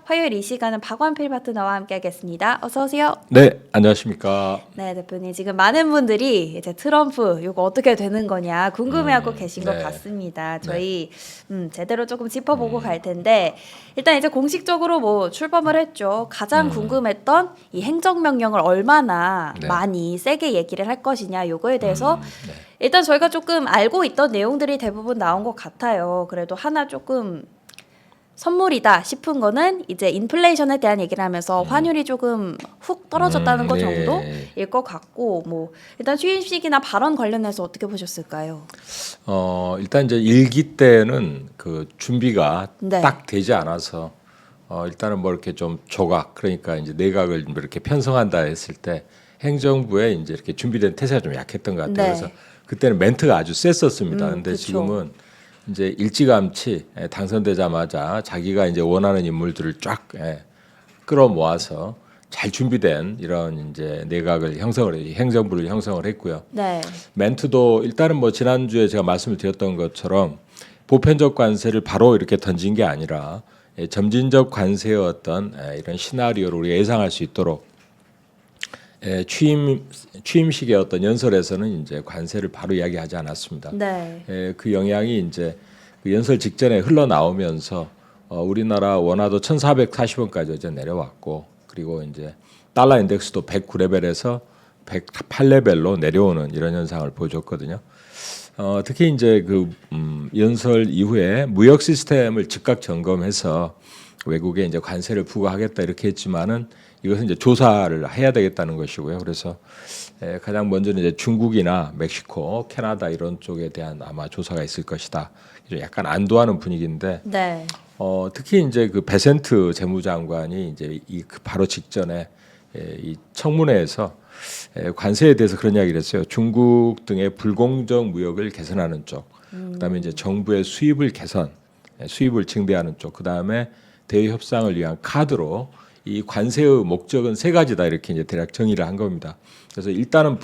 화요일 이 시간은 박완필 파트너와 함께하겠습니다. 어서 오세요. 네, 안녕하십니까. 네, 대표님 지금 많은 분들이 이제 트럼프 이거 어떻게 되는 거냐 궁금해하고 계신 것 네. 같습니다. 저희 제대로 조금 짚어보고 갈 텐데 일단 이제 공식적으로 뭐 출범을 했죠. 가장 궁금했던 이 행정명령을 얼마나 네. 많이 세게 얘기를 할 것이냐 요거에 대해서 네. 일단 저희가 조금 알고 있던 내용들이 대부분 나온 것 같아요. 그래도 하나 조금 선물이다 싶은 거는 이제 인플레이션에 대한 얘기를 하면서 환율이 조금 훅 떨어졌다는 거 네. 정도일 것 같고 뭐 일단 취임식이나 발언 관련해서 어떻게 보셨을까요? 일단 이제 일기 때는 그 준비가 네. 딱 되지 않아서 일단은 뭐 이렇게 좀 조각 그러니까 이제 내각을 뭐 이렇게 편성한다 했을 때 행정부에 이제 이렇게 준비된 태세가 좀 약했던 것 같아요. 네. 그래서 그때는 멘트가 아주 셌었습니다. 근데 그쵸. 지금은 이제 일찌감치 당선되자마자 자기가 이제 원하는 인물들을 쫙 끌어모아서 잘 준비된 이런 이제 내각을 행정부를 형성을 했고요. 네. 멘트도 일단은 뭐 지난주에 제가 말씀을 드렸던 것처럼 보편적 관세를 바로 이렇게 던진 게 아니라 점진적 관세의 어떤 이런 시나리오를 우리가 예상할 수 있도록 취임식의 어떤 연설에서는 이제 관세를 바로 이야기하지 않았습니다. 네. 그 영향이 이제 그 연설 직전에 흘러나오면서 우리나라 원화도 1,440원까지 어제 내려왔고 그리고 이제 달러 인덱스도 109레벨에서 108레벨로 내려오는 이런 현상을 보여줬거든요. 특히 이제 그 연설 이후에 무역 시스템을 즉각 점검해서 외국에 이제 관세를 부과하겠다 이렇게 했지만은 이것은 이제 조사를 해야 되겠다는 것이고요. 그래서 가장 먼저는 이제 중국이나 멕시코, 캐나다 이런 쪽에 대한 아마 조사가 있을 것이다. 약간 안도하는 분위기인데 네. 특히 이제 그 베센트 재무장관이 이제 그 바로 직전에 이 청문회에서 관세에 대해서 그런 이야기를 했어요. 중국 등의 불공정 무역을 개선하는 쪽, 그다음에 이제 정부의 수입을 수입을 증대하는 쪽, 그다음에 대외 협상을 위한 카드로 이 관세의 목적은 세 가지다 이렇게 이제 대략 정의를 한 겁니다. 그래서 일단은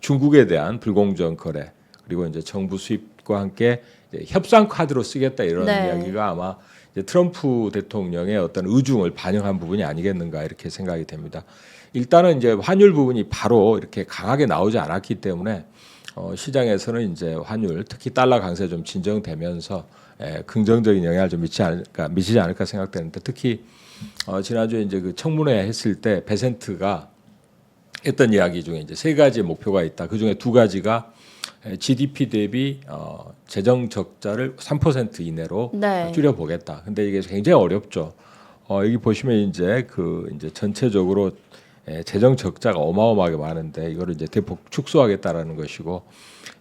중국에 대한 불공정 거래 그리고 이제 정부 수입과 함께 이제 협상 카드로 쓰겠다 이런 네. 이야기가 아마 이제 트럼프 대통령의 어떤 의중을 반영한 부분이 아니겠는가 이렇게 생각이 됩니다. 일단은 이제 환율 부분이 바로 이렇게 강하게 나오지 않았기 때문에 시장에서는 이제 환율 특히 달러 강세 좀 진정되면서 긍정적인 영향을 좀 미치지 않을까 생각되는데 특히 지난주에 이제 그 청문회 했을 때 베센트가 했던 이야기 중에 이제 세 가지 목표가 있다. 그 중에 두 가지가 GDP 대비 재정 적자를 3% 이내로 네. 줄여보겠다. 근데 이게 굉장히 어렵죠. 여기 보시면 이제 이제 전체적으로 재정 적자가 어마어마하게 많은데 이거를 이제 대폭 축소하겠다라는 것이고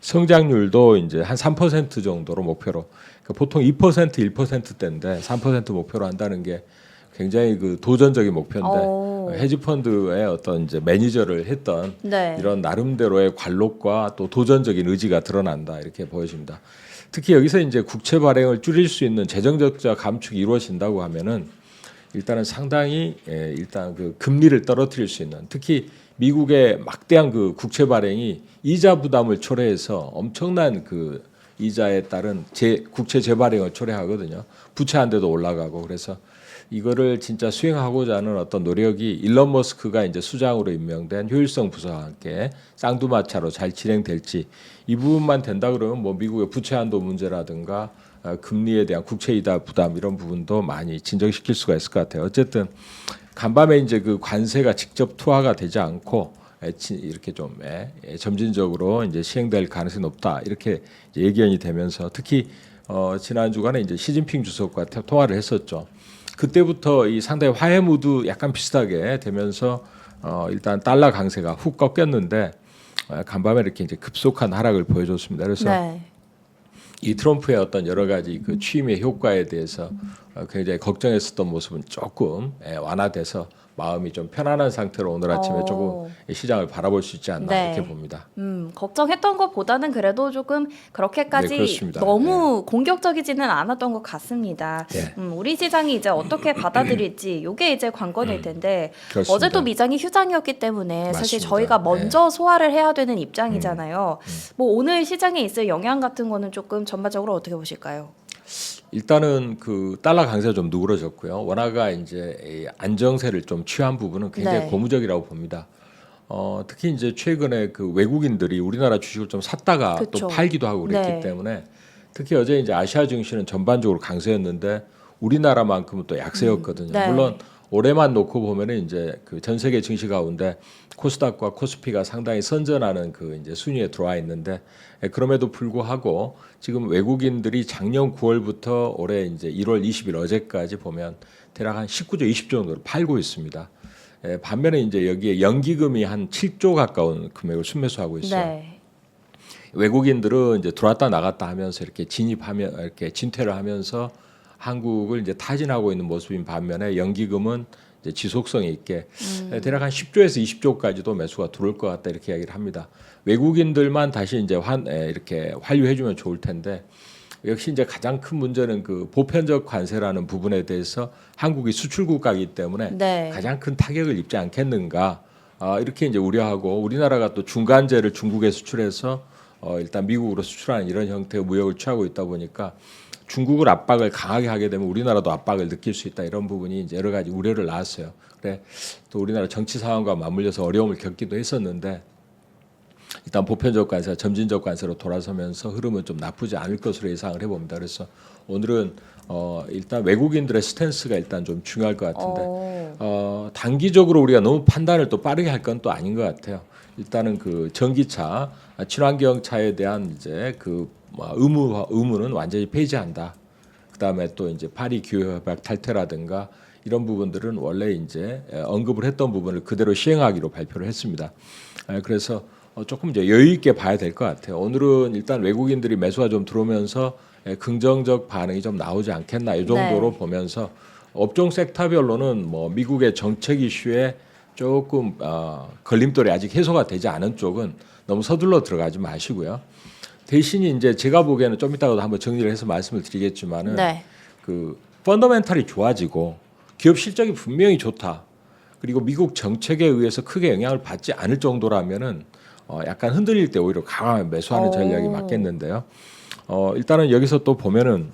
성장률도 이제 한 3% 정도로 목표로 그러니까 보통 2% 1%대인데 3% 목표로 한다는 게 굉장히 그 도전적인 목표인데 헤지펀드의 어떤 이제 매니저를 했던 네. 이런 나름대로의 관록과 또 도전적인 의지가 드러난다 이렇게 보여집니다. 특히 여기서 이제 국채 발행을 줄일 수 있는 재정 적자 감축이 이루어진다고 하면은 일단은 상당히 일단 그 금리를 떨어뜨릴 수 있는 특히 미국의 막대한 그 국채 발행이 이자 부담을 초래해서 엄청난 그 이자에 따른 국채 재발행을 초래하거든요. 부채 한대도 올라가고 그래서 이거를 진짜 수행하고자 하는 어떤 노력이 일론 머스크가 이제 수장으로 임명된 효율성 부서와 함께 쌍두마차로 잘 진행될지 이 부분만 된다 그러면 뭐 미국의 부채 한도 문제라든가 금리에 대한 국채 이자 부담 이런 부분도 많이 진정시킬 수가 있을 것 같아요. 어쨌든 간밤에 이제 그 관세가 직접 투하가 되지 않고 이렇게 좀 점진적으로 이제 시행될 가능성이 높다 이렇게 예견이 되면서 특히 지난 주간에 이제 시진핑 주석과 통화를 했었죠. 그때부터 이 상당히 화해 무드 약간 비슷하게 되면서 일단 달러 강세가 훅 꺾였는데 간밤에 이렇게 이제 급속한 하락을 보여줬습니다. 그래서 네. 이 트럼프의 어떤 여러 가지 그 취임의 효과에 대해서 굉장히 걱정했었던 모습은 조금 완화돼서 마음이 좀 편안한 상태로 오늘 아침에 조금 시장을 바라볼 수 있지 않나 네. 이렇게 봅니다. 걱정했던 것보다는 그래도 조금 그렇게까지 네, 그렇습니다. 너무 공격적이지는 않았던 것 같습니다. 네. 우리 시장이 이제 어떻게 받아들일지 이게 이제 관건일 텐데 그렇습니다. 어제도 미장이 휴장이었기 때문에 사실 맞습니다. 저희가 먼저 소화를 해야 되는 입장이잖아요. 뭐 오늘 시장에 있을 영향 같은 거는 조금 전반적으로 어떻게 보실까요? 일단은 그 달러 강세가 좀 누그러졌고요. 원화가 이제 이 안정세를 좀 취한 부분은 굉장히 네. 고무적이라고 봅니다. 특히 이제 최근에 그 외국인들이 우리나라 주식을 좀 샀다가 그쵸. 또 팔기도 하고 그랬기 네. 때문에 특히 어제 이제 아시아 증시는 전반적으로 강세였는데 우리나라만큼은 또 약세였거든요. 네. 물론 올해만 놓고 보면은 이제 그 전 세계 증시 가운데 코스닥과 코스피가 상당히 선전하는 그 이제 순위에 들어와 있는데 그럼에도 불구하고 지금 외국인들이 작년 9월부터 올해 이제 1월 20일 어제까지 보면 대략 한 19조 20조 정도를 팔고 있습니다. 반면에 이제 여기에 연기금이 한 7조 가까운 금액을 순매수하고 있어요. 네. 외국인들은 이제 들어왔다 나갔다 하면서 이렇게 진입하면 이렇게 진퇴를 하면서 한국을 이제 타진하고 있는 모습인 반면에 연기금은 이제 지속성이 있게 대략 한 10조에서 20조까지도 매수가 들어올 것 같다 이렇게 이야기를 합니다. 외국인들만 다시 이제 이렇게 환류해주면 좋을 텐데 역시 이제 가장 큰 문제는 그 보편적 관세라는 부분에 대해서 한국이 수출 국가이기 때문에 네. 가장 큰 타격을 입지 않겠는가 이렇게 이제 우려하고 우리나라가 또 중간재를 중국에 수출해서 일단 미국으로 수출하는 이런 형태의 무역을 취하고 있다 보니까 중국을 압박을 강하게 하게 되면 우리나라도 압박을 느낄 수 있다 이런 부분이 이제 여러 가지 우려를 낳았어요. 그래 또 우리나라 정치 상황과 맞물려서 어려움을 겪기도 했었는데 일단 보편적 관세, 점진적 관세로 돌아서면서 흐름은 좀 나쁘지 않을 것으로 예상을 해봅니다. 그래서 오늘은 일단 외국인들의 스탠스가 일단 좀 중요할 것 같은데 단기적으로 우리가 너무 판단을 또 빠르게 할 건 또 아닌 것 같아요. 일단은 그 전기차, 친환경 차에 대한 이제 그 의무는 완전히 폐지한다. 그다음에 또 이제 파리 기후협약 탈퇴라든가 이런 부분들은 원래 이제 언급을 했던 부분을 그대로 시행하기로 발표를 했습니다. 그래서 조금 이제 여유 있게 봐야 될 것 같아요. 오늘은 일단 외국인들이 매수가 좀 들어오면서 긍정적 반응이 좀 나오지 않겠나 이 정도로 네. 보면서 업종 섹터별로는 뭐 미국의 정책 이슈에 조금 걸림돌이 아직 해소가 되지 않은 쪽은 너무 서둘러 들어가지 마시고요. 대신 이제 제가 보기에는 좀 이따가도 한번 정리를 해서 말씀을 드리겠지만은 네. 그 펀더멘탈이 좋아지고 기업 실적이 분명히 좋다. 그리고 미국 정책에 의해서 크게 영향을 받지 않을 정도라면은 약간 흔들릴 때 오히려 강하게 매수하는 전략이 맞겠는데요. 일단은 여기서 또 보면은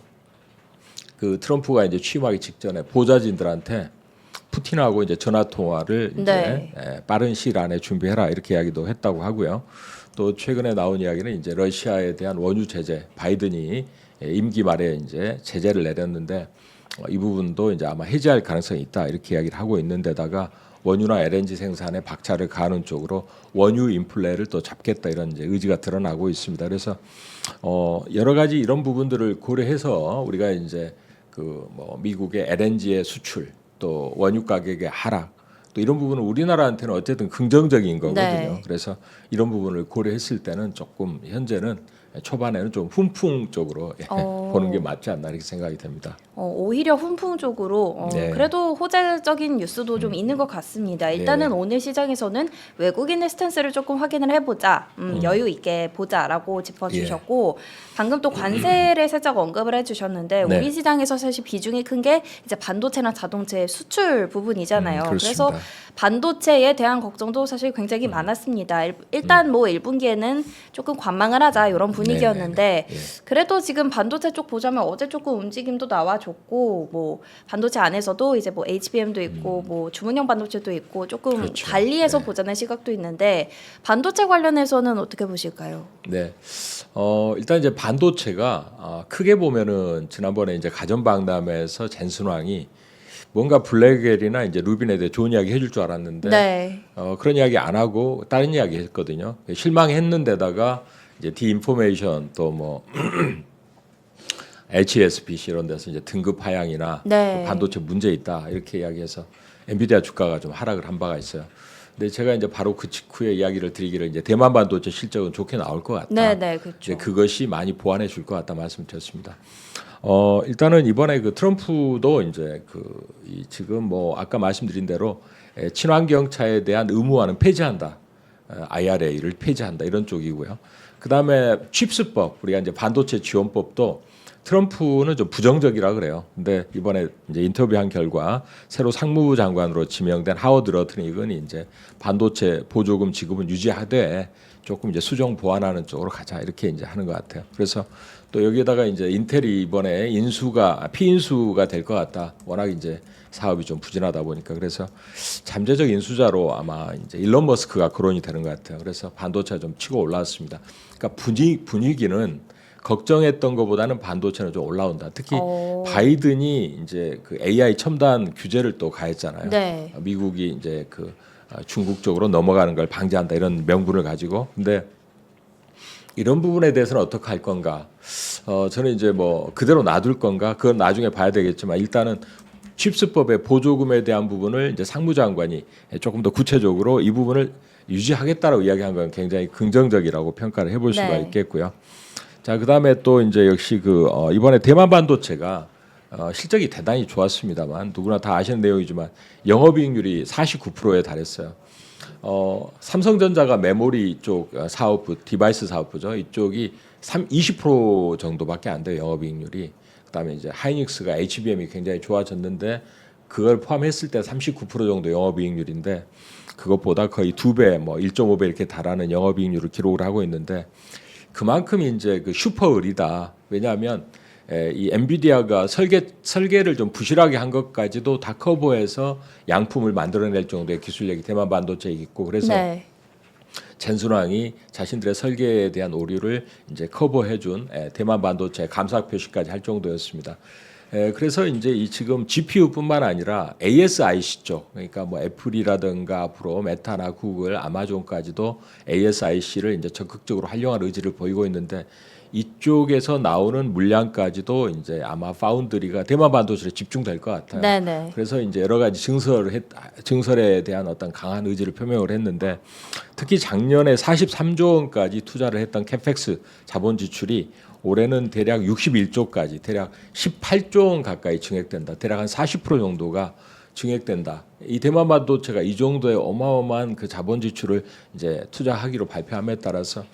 그 트럼프가 이제 취임하기 직전에 보좌진들한테 푸틴하고 이제 전화 통화를 이제 네. 빠른 시일 안에 준비해라 이렇게 이야기도 했다고 하고요. 또 최근에 나온 이야기는 이제 러시아에 대한 원유 제재 바이든이 임기 말에 이제 제재를 내렸는데 이 부분도 이제 아마 해지할 가능성이 있다 이렇게 이야기를 하고 있는데다가 원유나 LNG 생산에 박차를 가하는 쪽으로 원유 인플레를 또 잡겠다 이런 이제 의지가 드러나고 있습니다. 그래서 여러 가지 이런 부분들을 고려해서 우리가 이제 그 뭐 미국의 LNG의 수출 또 원유 가격의 하락 또 이런 부분은 우리나라한테는 어쨌든 긍정적인 거거든요. 네. 그래서 이런 부분을 고려했을 때는 조금 현재는 초반에는 좀 훈풍 쪽으로 보는 게 맞지 않나 이렇게 생각이 됩니다. 오히려 훈풍 쪽으로 네. 그래도 호재적인 뉴스도 좀 있는 것 같습니다. 일단은 네네. 오늘 시장에서는 외국인의 스탠스를 조금 확인을 해보자, 여유 있게 보자라고 짚어주셨고 방금 또 관세를 살짝 언급을 해주셨는데 네. 우리 시장에서 사실 비중이 큰 게 이제 반도체나 자동체 수출 부분이잖아요. 그렇습니다. 그래서 반도체에 대한 걱정도 사실 굉장히 많았습니다. 일단 뭐 1분기에는 조금 관망을 하자 이런 분위기였는데 네네네. 그래도 지금 반도체 쪽 보자면 어제 조금 움직임도 나와줬고 뭐 반도체 안에서도 이제 뭐 HBM도 있고 뭐 주문형 반도체도 있고 조금 그렇죠. 달리해서 네. 보자는 시각도 있는데 반도체 관련해서는 어떻게 보실까요? 네. 일단 이제 반도체가 크게 보면은 지난번에 이제 가전박람회에서 젠슨 왕이 뭔가 블랙웰이나 이제 루빈에 대해 좋은 이야기 해줄 줄 알았는데 네. 그런 이야기 안 하고 다른 이야기 했거든요. 실망했는데다가 이제 디인포메이션 또 뭐 HSBC 이런 데서 이제 등급 하향이나 네. 반도체 문제 있다 이렇게 이야기해서 엔비디아 주가가 좀 하락을 한 바가 있어요. 근데 제가 이제 바로 그 직후에 이야기를 드리기를 이제 대만 반도체 실적은 좋게 나올 것 같다. 네, 그렇죠. 이제 그것이 많이 보완해 줄 것 같다 말씀드렸습니다. 일단은 이번에 그 트럼프도 이제 지금 뭐 아까 말씀드린 대로 친환경 차에 대한 의무화는 폐지한다. IRA를 폐지한다 이런 쪽이고요. 그다음에 칩스법 우리가 이제 반도체 지원법도 트럼프는 좀 부정적이라 그래요. 근데 이번에 이제 인터뷰한 결과 새로 상무부 장관으로 지명된 하워드 러트닉은 이제 반도체 보조금 지급은 유지하되 조금 이제 수정 보완하는 쪽으로 가자 이렇게 이제 하는 것 같아요. 그래서 또 여기에다가 이제 인텔이 이번에 피인수가 될 것 같다. 워낙 이제 사업이 좀 부진하다 보니까 그래서 잠재적 인수자로 아마 이제 일론 머스크가 거론이 되는 것 같아요. 그래서 반도체가 좀 치고 올라왔습니다. 그러니까 분위기는 걱정했던 것보다는 반도체는 좀 올라온다. 특히 바이든이 이제 그 AI 첨단 규제를 또 가했잖아요. 네. 미국이 이제 그 중국 쪽으로 넘어가는 걸 방지한다 이런 명분을 가지고. 근데 이런 부분에 대해서는 어떻게 할 건가? 저는 이제 뭐 그대로 놔둘 건가? 그건 나중에 봐야 되겠지만 일단은 칩스법의 보조금에 대한 부분을 이제 상무장관이 조금 더 구체적으로 이 부분을 유지하겠다라고 이야기한 건 굉장히 긍정적이라고 평가를 해볼 수가 네. 있겠고요. 자, 그다음에 또 이제 역시 이번에 대만 반도체가 실적이 대단히 좋았습니다만 누구나 다 아시는 내용이지만 영업이익률이 49%에 달했어요. 삼성전자가 메모리 쪽 사업부, 디바이스 사업부죠. 이쪽이 20% 정도밖에 안 돼요, 영업이익률이. 그다음에 이제 하이닉스가 HBM이 굉장히 좋아졌는데 그걸 포함했을 때 39% 정도 영업이익률인데 그것보다 거의 2배, 뭐 1.5배 이렇게 달하는 영업이익률을 기록을 하고 있는데 그만큼 이제 그 슈퍼을이다. 왜냐하면 이 엔비디아가 설계를 좀 부실하게 한 것까지도 다 커버해서 양품을 만들어낼 정도의 기술력이 대만 반도체에 있고 그래서 네. 젠순왕이 자신들의 설계에 대한 오류를 이제 커버해준 대만 반도체 감사 표시까지 할 정도였습니다. 그래서 이제 이 지금 GPU뿐만 아니라 ASIC 쪽, 그러니까 뭐 애플이라든가 앞으로 메타나 구글, 아마존까지도 ASIC를 이제 적극적으로 활용할 의지를 보이고 있는데 이쪽에서 나오는 물량까지도 이제 아마 파운드리가 대만 반도체에 집중될 것 같아요. 네네. 그래서 이제 여러 가지 증설에 대한 어떤 강한 의지를 표명을 했는데 특히 작년에 43조 원까지 투자를 했던 캐펙스 자본 지출이 올해는 대략 61조까지 대략 18조 원 가까이 증액된다. 대략 한 40% 정도가 증액된다. 이 대만 반도체가 이 정도의 어마어마한 그 자본 지출을 이제 투자하기로 발표함에 따라서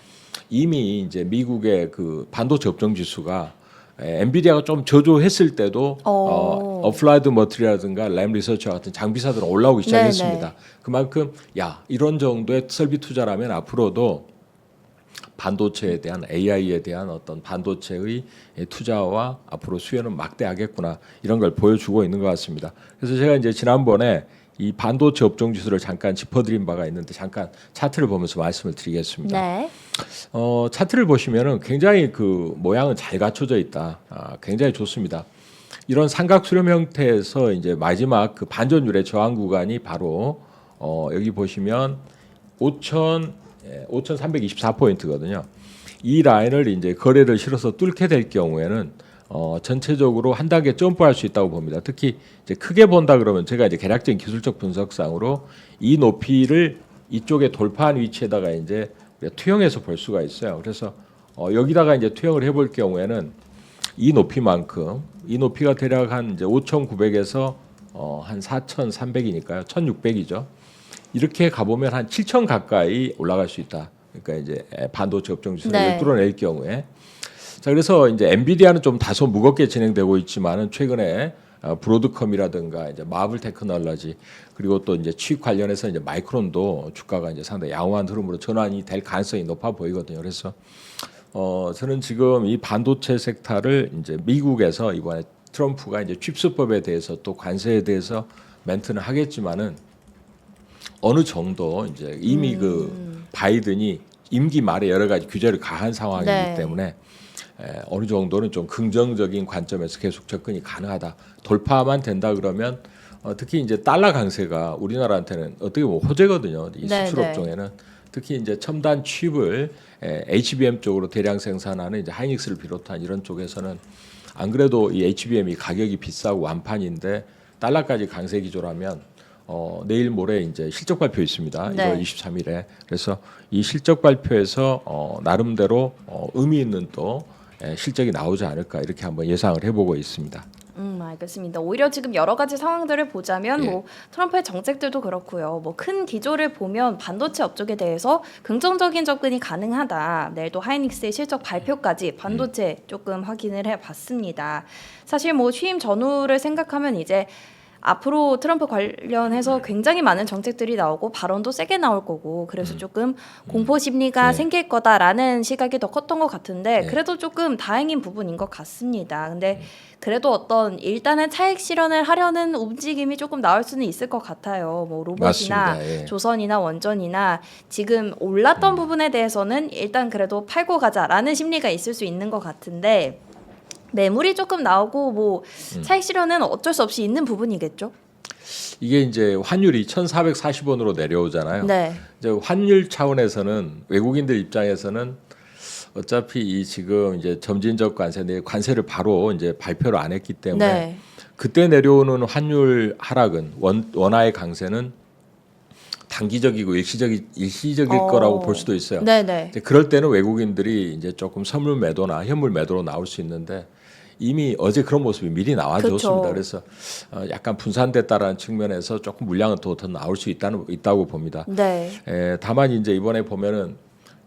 이미 이제 미국의 그 반도체 업종 지수가 엔비디아가 좀 저조했을 때도 어플라이드 머티리얼이라든가 램 리서치와 같은 장비사들은 올라오기 시작했습니다. 네네. 그만큼 이런 정도의 설비 투자라면 앞으로도 반도체에 대한 AI에 대한 어떤 반도체의 투자와 앞으로 수요는 막대하겠구나 이런 걸 보여주고 있는 것 같습니다. 그래서 제가 이제 지난번에 이 반도체 업종 지수를 잠깐 짚어드린 바가 있는데 잠깐 차트를 보면서 말씀을 드리겠습니다. 네. 차트를 보시면은 굉장히 그 모양은 잘 갖춰져 있다. 굉장히 좋습니다. 이런 삼각 수렴 형태에서 이제 마지막 그 반전율의 저항 구간이 바로 여기 보시면 5,324포인트거든요. 이 라인을 이제 거래를 실어서 뚫게 될 경우에는 전체적으로 한 단계 점프할 수 있다고 봅니다. 특히 이제 크게 본다 그러면 제가 이제 개략적인 기술적 분석상으로 이 높이를 이쪽에 돌파한 위치에다가 이제 우리가 투영해서 볼 수가 있어요. 그래서 여기다가 이제 투영을 해볼 경우에는 이 높이만큼 이 높이가 대략 한 이제 5,900에서 한 4,300이니까요. 1,600이죠. 이렇게 가보면 한 7,000 가까이 올라갈 수 있다. 그러니까 이제 반도체 업종 지수를 네. 뚫어낼 경우에. 자, 그래서 이제 엔비디아는 좀 다소 무겁게 진행되고 있지만은 최근에 브로드컴이라든가 이제 마블 테크놀로지 그리고 또 이제 칩 관련해서 이제 마이크론도 주가가 이제 상당히 양호한 흐름으로 전환이 될 가능성이 높아 보이거든요. 그래서 저는 지금 이 반도체 섹터를 이제 미국에서 이번에 트럼프가 이제 칩스법에 대해서 또 관세에 대해서 멘트는 하겠지만은 어느 정도 이제 이미 그 바이든이 임기 말에 여러 가지 규제를 가한 상황이기 네. 때문에 어느 정도는 좀 긍정적인 관점에서 계속 접근이 가능하다. 돌파만 된다 그러면 특히 이제 달러 강세가 우리나라한테는 어떻게 보면 호재거든요. 이 네, 수출 네. 업종에는 특히 이제 첨단 칩을 HBM 쪽으로 대량 생산하는 이제 하이닉스를 비롯한 이런 쪽에서는 안 그래도 이 HBM이 가격이 비싸고 완판인데 달러까지 강세 기조라면 내일 모레 이제 실적 발표 있습니다. 네. 1월 23일에. 그래서 이 실적 발표에서 나름대로 의미 있는 또 실적이 나오지 않을까 이렇게 한번 예상을 해보고 있습니다. 알겠습니다. 오히려 지금 여러 가지 상황들을 보자면 예. 뭐 트럼프의 정책들도 그렇고요. 뭐 큰 기조를 보면 반도체 업종에 대해서 긍정적인 접근이 가능하다. 내일도 하이닉스의 실적 발표까지 반도체 조금 확인을 해봤습니다. 사실 뭐 취임 전후를 생각하면 이제 앞으로 트럼프 관련해서 굉장히 많은 정책들이 나오고 발언도 세게 나올 거고 그래서 조금 공포 심리가 네. 생길 거다라는 시각이 더 컸던 것 같은데 네. 그래도 조금 다행인 부분인 것 같습니다. 근데 그래도 어떤 일단은 차익 실현을 하려는 움직임이 조금 나올 수는 있을 것 같아요. 뭐 로봇이나 맞습니다. 예. 조선이나 원전이나 지금 올랐던 부분에 대해서는 일단 그래도 팔고 가자라는 심리가 있을 수 있는 것 같은데 매물이 조금 나오고 뭐 차익 실현은 어쩔 수 없이 있는 부분이겠죠. 이게 이제 환율이 1,440원으로 내려오잖아요. 네. 이제 환율 차원에서는 외국인들 입장에서는 어차피 이 지금 이제 점진적 관세인데 관세를 바로 이제 발표를 안 했기 때문에 네. 그때 내려오는 환율 하락은 원화의 강세는 단기적이고 일시적일 거라고 볼 수도 있어요. 네네. 이제 그럴 때는 외국인들이 이제 조금 선물 매도나 현물 매도로 나올 수 있는데 이미 어제 그런 모습이 미리 나와줬습니다. 그쵸. 그래서 약간 분산됐다라는 측면에서 조금 물량은 더 나올 수 있다고 봅니다. 네. 다만 이제 이번에 보면은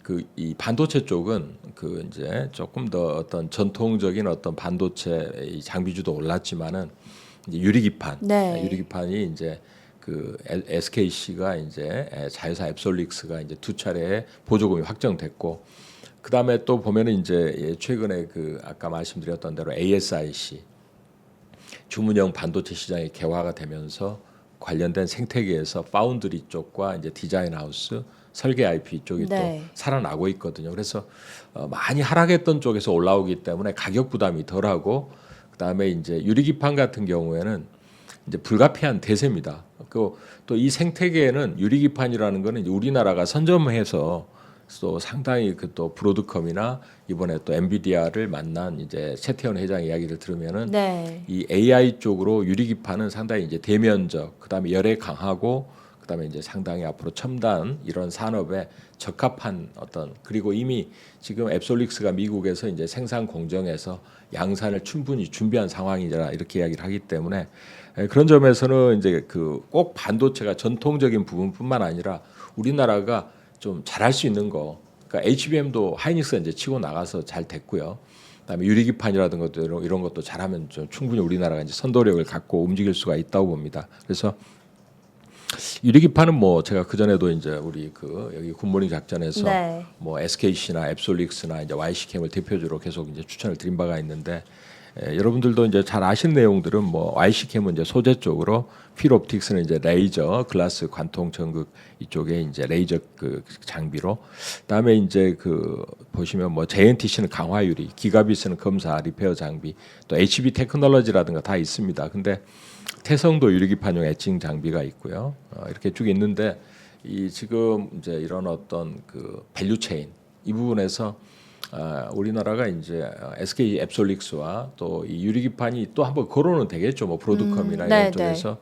그 이 반도체 쪽은 그 이제 조금 더 어떤 전통적인 어떤 반도체 이 장비주도 올랐지만은 이제 유리기판, 네. 유리기판이 이제 그 SKC가 이제 자회사 앱솔릭스가 이제 두 차례 보조금이 확정됐고 그다음에 또 보면은 이제 최근에 그 아까 말씀드렸던 대로 ASIC 주문형 반도체 시장이 개화가 되면서 관련된 생태계에서 파운드리 쪽과 이제 디자인 하우스 설계 IP 쪽이 네. 또 살아나고 있거든요. 그래서 많이 하락했던 쪽에서 올라오기 때문에 가격 부담이 덜하고 그다음에 이제 유리기판 같은 경우에는 이제 불가피한 대세입니다. 또 이 생태계에는 유리기판이라는 거는 이제 우리나라가 선점해서 또 상당히 그 또 브로드컴이나 이번에 또 엔비디아를 만난 이제 최태원 회장 이야기를 들으면은 네. 이 AI 쪽으로 유리기판은 상당히 이제 대면적, 그다음에 열에 강하고, 그다음에 이제 상당히 앞으로 첨단 이런 산업에 적합한 어떤 그리고 이미 지금 앱솔릭스가 미국에서 이제 생산 공정에서 양산을 충분히 준비한 상황이라 이렇게 이야기를 하기 때문에 그런 점에서는 이제 그 꼭 반도체가 전통적인 부분뿐만 아니라 우리나라가 좀 잘할 수 있는 거, 그러니까 HBM도 하이닉스가 이제 치고 나가서 잘 됐고요. 그다음에 유리기판이라든 것도 이런 것도 잘하면 좀 충분히 우리나라가 이제 선도력을 갖고 움직일 수가 있다고 봅니다. 그래서 유리기판은 뭐 제가 그 전에도 이제 우리 그 여기 굿모닝 작전에서 네. 뭐 SKC나 앱솔릭스나 이제 YC캠을 대표적으로 계속 이제 추천을 드린 바가 있는데 여러분들도 이제 잘 아시는 내용들은 뭐 YC캠은 이제 소재 쪽으로 필옵틱스는 이제 레이저 글라스 관통 전극 이쪽에 이제 레이저 그 장비로 그다음에 이제 그 보시면 뭐 JNTC는 강화 유리, 기가비스는 검사 리페어 장비, 또 HB 테크놀로지라든가 다 있습니다. 근데 태성도 유리기판용 애칭 장비가 있고요. 이렇게 쭉 있는데 이 지금 이제 이런 어떤 그 밸류 체인 이 부분에서 우리나라가 이제 SK 앱솔릭스와 또 이 유리기판이 또 한번 거론은 되겠죠. 뭐 브로드컴이나 네, 이런 쪽에서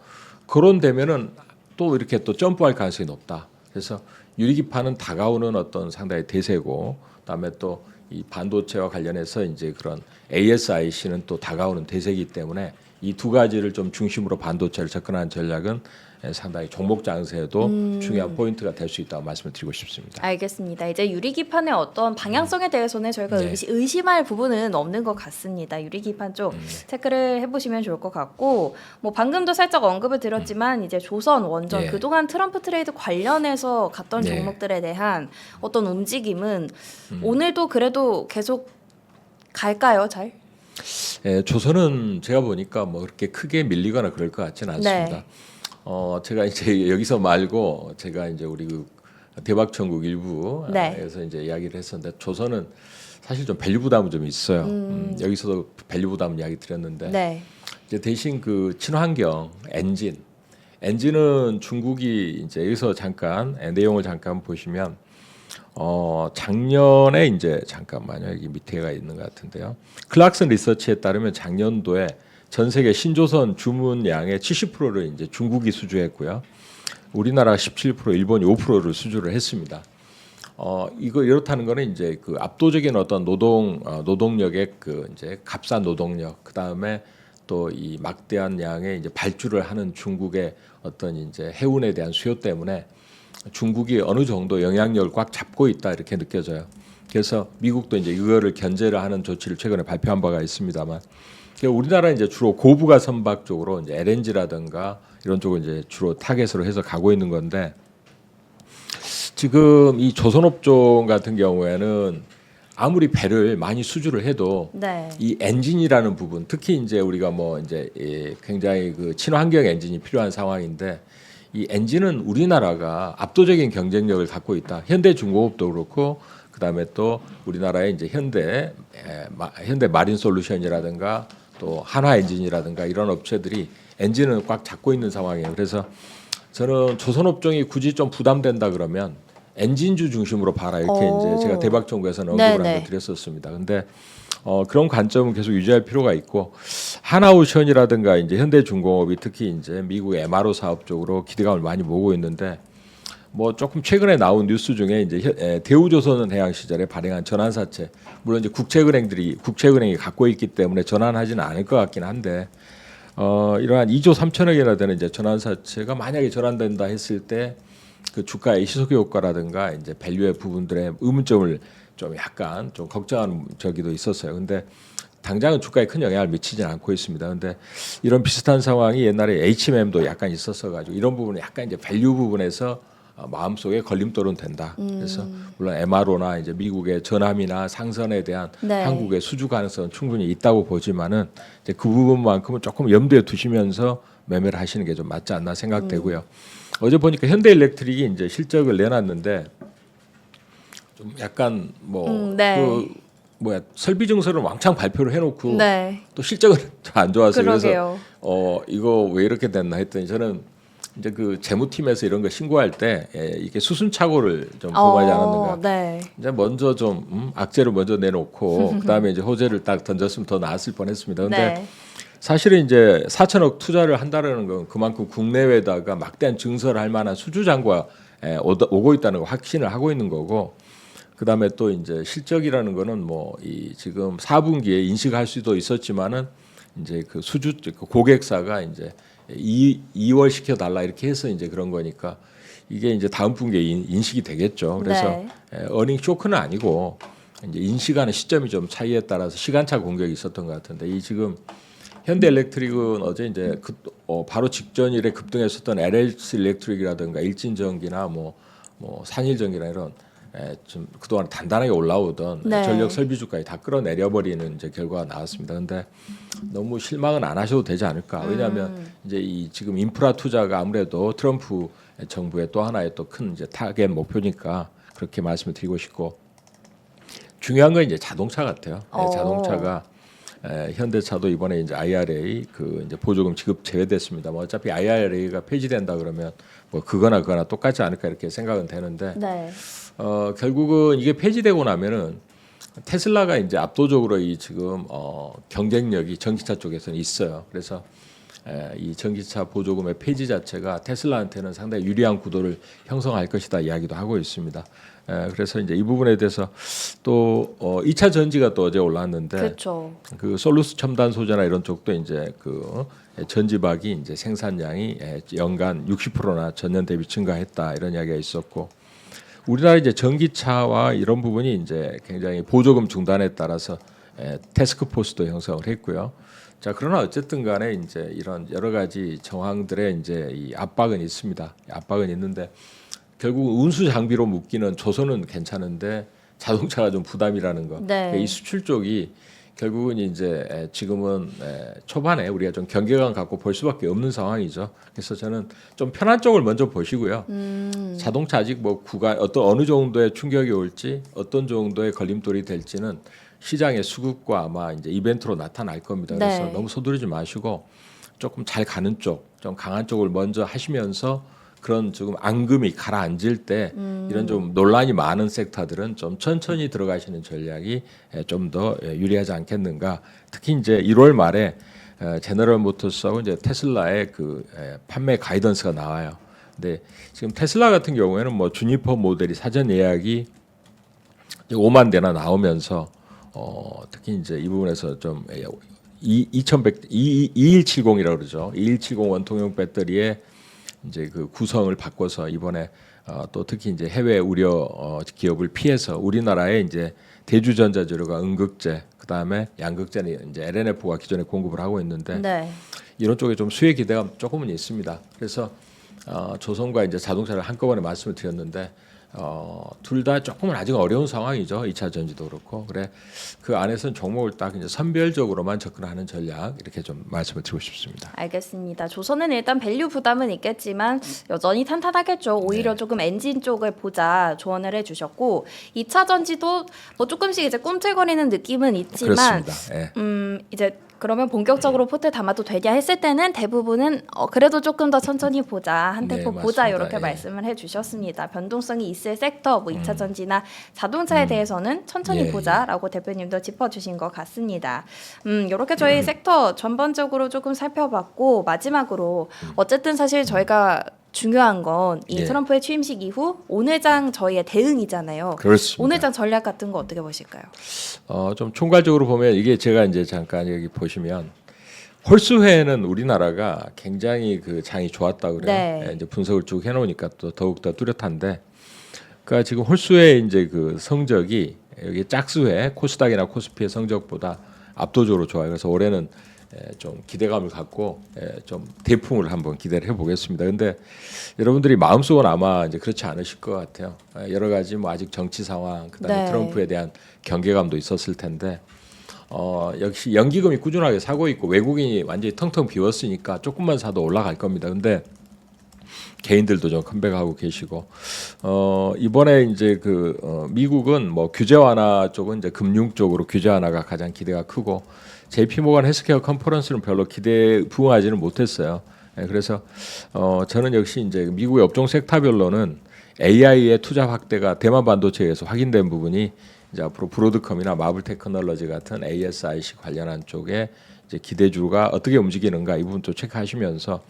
거론되면은 또 이렇게 또 점프할 가능성이 높다. 그래서 유리기판은 다가오는 어떤 상당히 대세고, 그다음에 또 이 반도체와 관련해서 이제 그런 ASIC는 또 다가오는 대세이기 때문에 이 두 가지를 좀 중심으로 반도체를 접근하는 전략은 상당히 종목 장세에도 중요한 포인트가 될 수 있다고 말씀을 드리고 싶습니다. 알겠습니다. 이제 유리기판의 어떤 방향성에 대해서는 저희가 네. 의심할 부분은 없는 것 같습니다. 유리기판 쪽 체크를 해보시면 좋을 것 같고, 뭐 방금도 살짝 언급을 드렸지만 이제 조선, 원전 예. 그동안 트럼프 트레이드 관련해서 갔던 네. 종목들에 대한 어떤 움직임은 오늘도 그래도 계속 갈까요, 잘? 조선은 제가 보니까 뭐 그렇게 크게 밀리거나 그럴 것 같지는 않습니다. 네. 제가 이제 여기서 말고 제가 이제 우리 그 대박천국 일부에서 네. 이제 이야기를 했었는데 조선은 사실 좀 밸류 부담은 좀 있어요. 여기서도 밸류 부담 이야기 드렸는데 네. 이제 대신 그 친환경 엔진은 중국이 이제 여기서 잠깐 내용을 잠깐 보시면 작년에 이제 잠깐만요. 여기 밑에가 있는 것 같은데요. 클락슨 리서치에 따르면 작년도에 전 세계 신조선 주문량의 70%를 이제 중국이 수주했고요. 우리나라 17%, 일본이 5%를 수주를 했습니다. 이거 이렇다는 거는 이제 그 압도적인 어떤 노동력의 그 이제 값싼 노동력, 그 다음에 또 이 막대한 양의 이제 발주를 하는 중국의 어떤 이제 해운에 대한 수요 때문에 중국이 어느 정도 영향력을 꽉 잡고 있다 이렇게 느껴져요. 그래서 미국도 이제 이거를 견제를 하는 조치를 최근에 발표한 바가 있습니다만, 우리나라는 이제 주로 고부가 선박 쪽으로 이제 LNG라든가 이런 쪽을 이제 주로 타겟으로 해서 가고 있는 건데, 지금 이 조선업종 같은 경우에는 아무리 배를 많이 수주를 해도 네. 이 엔진이라는 부분, 특히 이제 우리가 뭐 이제 굉장히 그 친환경 엔진이 필요한 상황인데, 이 엔진은 우리나라가 압도적인 경쟁력을 갖고 있다. 현대중공업도 그렇고, 그다음에 또 우리나라의 이제 현대 마린솔루션이라든가 또 한화엔진이라든가 이런 업체들이 엔진을 꽉 잡고 있는 상황이에요. 그래서 저는 조선업종이 굳이 좀 부담된다 그러면 엔진주 중심으로 봐라 이렇게 이제 제가 대박정부에서는 언급을 한번 드렸었습니다. 근데 그런 관점은 계속 유지할 필요가 있고, 하나오션이라든가 이제 현대중공업이 특히 이제 미국 MRO 사업 쪽으로 기대감을 많이 모으고 있는데, 뭐 조금 최근에 나온 뉴스 중에 이제 대우조선 해양 시절에 발행한 전환사채, 물론 이제 국채은행이 갖고 있기 때문에 전환하지는 않을 것 같긴 한데, 이러한 2조 3천억이나 되는 이제 전환사채가 만약에 전환된다 했을 때 그 주가의 희석 효과라든가 이제 밸류의 부분들의 의문점을 좀 약간 좀 걱정하는 저기도 있었어요. 근데 당장은 주가에 큰 영향을 미치지는 않고 있습니다. 근데 이런 비슷한 상황이 옛날에 HMM도 약간 있었어 가지고 이런 부분은 약간 이제 밸류 부분에서 마음속에 걸림돌은 된다. 그래서 물론 MRO나 이제 미국의 전함이나 상선에 대한 네. 한국의 수주 가능성은 충분히 있다고 보지만은 이제 그 부분만큼은 조금 염두에 두시면서 매매를 하시는 게 좀 맞지 않나 생각되고요. 어제 보니까 현대일렉트릭이 이제 실적을 내놨는데 좀 약간 네. 설비 증설을 왕창 발표를 해놓고 네. 또 실적은 안 좋았어요. 그러게요. 그래서 이거 왜 이렇게 됐나 했더니 저는 이제 그 재무팀에서 이런 거 신고할 때 이게 수순착오를 좀 범하지 않았는가. 네. 이제 먼저 좀 악재를 먼저 내놓고 그다음에 이제 호재를 딱 던졌으면 더 나았을 뻔했습니다. 근데 네. 사실은 이제 4천억 투자를 한다는 건 그만큼 국내외다가 막대한 증설을 할 만한 수주 잔고가 오고 있다는 거 확신을 하고 있는 거고, 그다음에 또 이제 실적이라는 거는 뭐 이 지금 4분기에 인식할 수도 있었지만은 이제 그 수주 그 고객사가 이제 2월 시켜 달라 이렇게 해서 이제 그런 거니까 이게 이제 다음 분기에 인식이 되겠죠. 그래서 네. 어닝 쇼크는 아니고 이제 인식하는 시점이 좀 차이에 따라서 시간차 공격이 있었던 것 같은데, 이 지금 현대일렉트릭은 어제 이제 바로 직전일에 급등했었던 LS 일렉트릭이라든가 일진전기나 뭐 산일전기나 이런 좀 그동안 단단하게 올라오던 네. 전력 설비주까지 다 끌어내려버리는 이제 결과가 나왔습니다. 근데 너무 실망은 안 하셔도 되지 않을까. 왜냐하면 이제 이 지금 인프라 투자가 아무래도 트럼프 정부의 또 하나의 또 큰 이제 타겟 목표니까 그렇게 말씀을 드리고 싶고, 중요한 건 이제 자동차 같아요. 자동차가 현대차도 이번에 이제 IRA 그 이제 보조금 지급 제외됐습니다. 뭐 어차피 IRA가 폐지된다 그러면 뭐 그거나 똑같지 않을까 이렇게 생각은 되는데, 네. 결국은 이게 폐지되고 나면은 테슬라가 이제 압도적으로 이 지금 경쟁력이 전기차 쪽에서는 있어요. 그래서 이 전기차 보조금의 폐지 자체가 테슬라한테는 상당히 유리한 구도를 형성할 것이다 이야기도 하고 있습니다. 그래서 이제 이 부분에 대해서 또 2차 전지가 또 어제 올랐는데, 그렇죠. 그 솔루스 첨단 소재나 이런 쪽도 이제 그 전지박이 이제 생산량이 연간 60%나 전년 대비 증가했다 이런 이야기가 있었고, 우리나라 이제 전기차와 이런 부분이 이제 굉장히 보조금 중단에 따라서 태스크포스도 형성을 했고요. 자, 그러나 어쨌든 간에 이제 이런 여러 가지 정황들의 이제 이 압박은 있습니다. 압박은 있는데 결국 운수 장비로 묶이는 조선은 괜찮은데 자동차가 좀 부담이라는 거. 네. 이 수출 쪽이 결국은 이제 지금은 초반에 우리가 좀 경계감 갖고 볼 수밖에 없는 상황이죠. 그래서 저는 좀 편한 쪽을 먼저 보시고요. 자동차 아직 뭐 구간 어느 정도의 충격이 올지, 어떤 정도의 걸림돌이 될지는 시장의 수급과 아마 이제 이벤트로 나타날 겁니다. 그래서 네. 너무 서두르지 마시고 조금 잘 가는 쪽, 좀 강한 쪽을 먼저 하시면서, 그런 지금 앙금이 가라앉을 때 이런 좀 논란이 많은 섹터들은 좀 천천히 들어가시는 전략이 좀 더 유리하지 않겠는가. 특히 이제 1월 말에 제너럴 모터스하고 이제 테슬라의 그 판매 가이던스가 나와요. 근데 지금 테슬라 같은 경우에는 뭐 주니퍼 모델이 사전 예약이 5만 대나 나오면서 특히 이제 이 부분에서 좀 2170이라고 그러죠. 2170 원통형 배터리의 이제 그 구성을 바꿔서 이번에 또 특히 이제 해외 우려 기업을 피해서 우리나라에 이제 대주전자재료가 음극재, 그다음에 양극재는 이제 LNF가 기존에 공급을 하고 있는데 네. 이런 쪽에 좀 수혜 기대가 조금은 있습니다. 그래서 조선과 이제 자동차를 한꺼번에 말씀을 드렸는데 둘 다 조금은 아직 어려운 상황이죠. 2차 전지도 그렇고. 그래 그 안에서는 종목을 딱 이제 선별적으로만 접근하는 전략 이렇게 좀 말씀을 드리고 싶습니다. 알겠습니다. 조선은 일단 밸류 부담은 있겠지만 여전히 탄탄하겠죠. 오히려 조금 엔진 쪽을 보자 조언을 해주셨고 2차 전지도 뭐 조금씩 이제 꿈틀거리는 느낌은 있지만 그렇습니다. 예. 이제 그러면 본격적으로 포트에 담아도 되냐 했을 때는 대부분은 그래도 조금 더 천천히 보자 한 템포 네, 보자 맞습니다. 이렇게 예. 말씀을 해주셨습니다. 변동성이 있을 섹터 뭐 2차 전지나 자동차에 대해서는 천천히 예, 보자라고 대표님도 짚어주신 것 같습니다. 이렇게 저희 섹터 전반적으로 조금 살펴봤고 마지막으로 어쨌든 사실 저희가 중요한 건 이 예. 트럼프의 취임식 이후 오늘장 저희의 대응이잖아요. 그렇습니다. 오늘장 전략 같은 거 어떻게 보실까요? 좀 총괄적으로 보면 이게 제가 이제 잠깐 여기 보시면 홀수회는 우리나라가 굉장히 그 장이 좋았다 그래요. 네. 예, 이제 분석을 쭉 해놓으니까 또 더욱 더 뚜렷한데, 그러니까 지금 홀수회 이제 그 성적이 여기 짝수회 코스닥이나 코스피의 성적보다 압도적으로 좋아요. 그래서 올해는 좀 기대감을 갖고 좀 대풍을 한번 기대를 해보겠습니다. 근데 여러분들이 마음속은 아마 이제 그렇지 않으실 것 같아요. 여러 가지 뭐 아직 정치 상황, 그다음에 네. 트럼프에 대한 경계감도 있었을 텐데 역시 연기금이 꾸준하게 사고 있고 외국인이 완전히 텅텅 비웠으니까 조금만 사도 올라갈 겁니다. 근데 개인들도 좀 컴백하고 계시고 이번에 이제 미국은 뭐 규제 완화 쪽은 이제 금융 쪽으로 규제 완화가 가장 기대가 크고 JP모건 헬스케어 컨퍼런스는 별로 기대에 부응하지는 못했어요. 그래서 저는 역시 이제 미국의 업종 섹터별로는 AI의 투자 확대가 대만 반도체에서 확인된 부분이 이제 앞으로 브로드컴이나 마블 테크놀로지 같은 ASIC 관련한 쪽에 이제 기대주가 어떻게 움직이는가 이 부분도 체크하시면서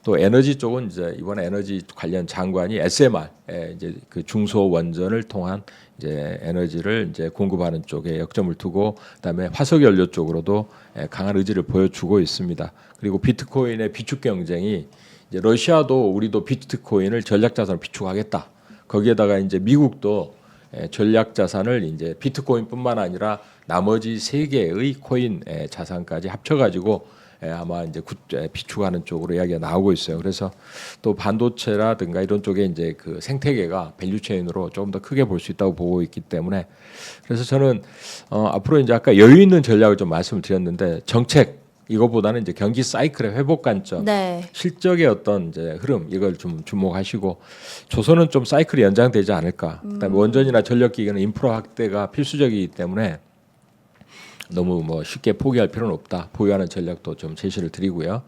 또 에너지 쪽은 이제 이번에 에너지 관련 장관이 SMR 이제 그 중소 원전을 통한 이제 에너지를 이제 공급하는 쪽에 역점을 두고 그다음에 화석 연료 쪽으로도 강한 의지를 보여주고 있습니다. 그리고 비트코인의 비축 경쟁이 이제 러시아도 우리도 비트코인을 전략 자산으로 비축하겠다. 거기에다가 이제 미국도 전략 자산을 이제 비트코인뿐만 아니라 나머지 세 개의 코인 자산까지 합쳐가지고 아마 이제 비축하는 쪽으로 이야기가 나오고 있어요. 그래서 또 반도체라든가 이런 쪽에 이제 그 생태계가 밸류체인으로 조금 더 크게 볼 수 있다고 보고 있기 때문에 그래서 저는 앞으로 이제 아까 여유 있는 전략을 좀 말씀을 드렸는데 정책 이거보다는 이제 경기 사이클의 회복 관점, 네. 실적의 어떤 이제 흐름 이걸 좀 주목하시고 조선은 좀 사이클이 연장되지 않을까. 그다음에 원전이나 전력기기는 인프라 확대가 필수적이기 때문에 너무 뭐 쉽게 포기할 필요는 없다. 보유하는 전략도 좀 제시를 드리고요.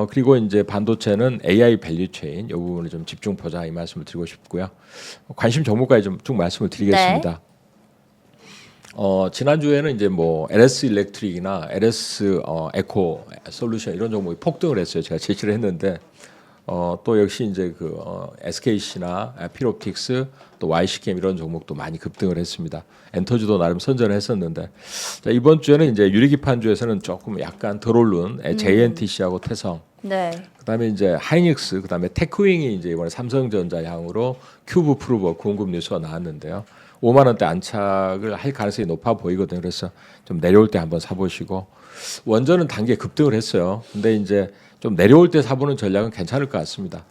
그리고 이제 반도체는 AI 밸류체인 이 부분을 좀 집중 보자 이 말씀을 드리고 싶고요. 관심 종목까지 좀 쭉 말씀을 드리겠습니다. 지난주에는 이제 뭐 LS 일렉트릭이나 LS 에코 솔루션 이런 종목이 폭등을 했어요. 제가 제시를 했는데 또 역시 이제 SKC나 필옵틱스 또 YCKM 이런 종목도 많이 급등을 했습니다. 엔터지도 나름 선전을 했었는데 자, 이번 주에는 이제 유리기판주에서는 조금 약간 덜 오른 JNTC하고 태성 네. 그다음에 이제 하이닉스 그다음에 테크윙이 이제 이번에 삼성전자 향으로 큐브 프루버 공급 뉴스가 나왔는데요. 5만 원대 안착을 할 가능성이 높아 보이거든요. 그래서 좀 내려올 때 한번 사보시고 원전은 단계 급등을 했어요. 근데 이제 좀 내려올 때 사보는 전략은 괜찮을 것 같습니다.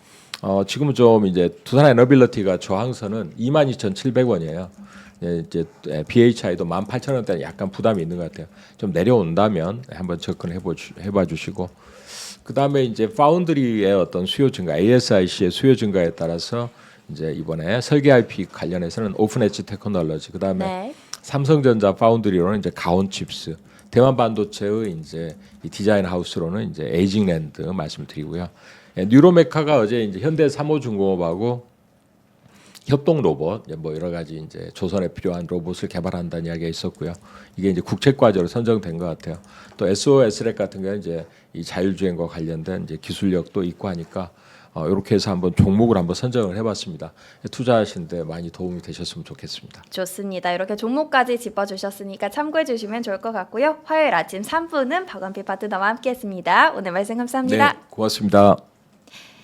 지금은 좀 이제 두산 에너빌리티가 저항선은 22,700원이에요. 이제 BHI도 18,000원대 약간 부담이 있는 것 같아요. 좀 내려온다면 한번 접근해봐 주시고 그 다음에 이제 파운드리의 어떤 수요 증가, ASIC의 수요 증가에 따라서 이제 이번에 설계 IP 관련해서는 오픈 엣지 테크놀로지, 그 다음에 네. 삼성전자 파운드리로는 이제 가온 칩스, 대만 반도체의 이제 이 디자인 하우스로는 이제 에이징랜드 말씀을 드리고요. 뉴로메카가 어제 이제 현대 삼호중공업하고 협동 로봇, 뭐 여러 가지 이제 조선에 필요한 로봇을 개발한다는 이야기가 있었고요. 이게 이제 국책 과제로 선정된 것 같아요. 또 SOS렉 같은 경우는 이제 이 자율주행과 관련된 이제 기술력도 있고 하니까 이렇게 해서 한번 종목을 한번 선정을 해봤습니다. 투자하시는데 많이 도움이 되셨으면 좋겠습니다. 좋습니다. 이렇게 종목까지 짚어주셨으니까 참고해 주시면 좋을 것 같고요. 화요일 아침 3분은 박원필 파트너와 함께했습니다. 오늘 말씀 감사합니다. 네, 고맙습니다.